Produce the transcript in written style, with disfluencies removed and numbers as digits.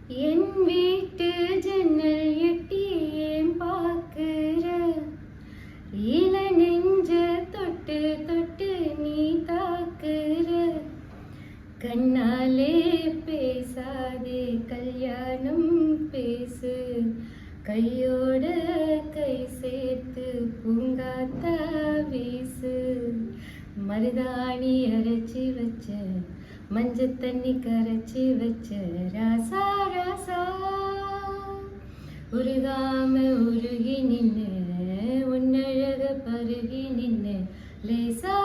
என் வீட்டு ஜன்னல் எட்டி ஏன் பார்க்கிற? இள நெஞ்ச தொட்டு தொட்டு நீ தாக்குற. கண்ணாலே பேசாதே கல்யாணம் பேசு. கையோட கை சேர்த்து பூங்காத்தா வீசு. மருதாணி அரைச்சி வச்ச மஞ்ச தண்ணி கரைச்சி வச்ச ராசா ராசா. உருகாம உருகி நின்ன உன்னழக பருகி நின்ன லேசா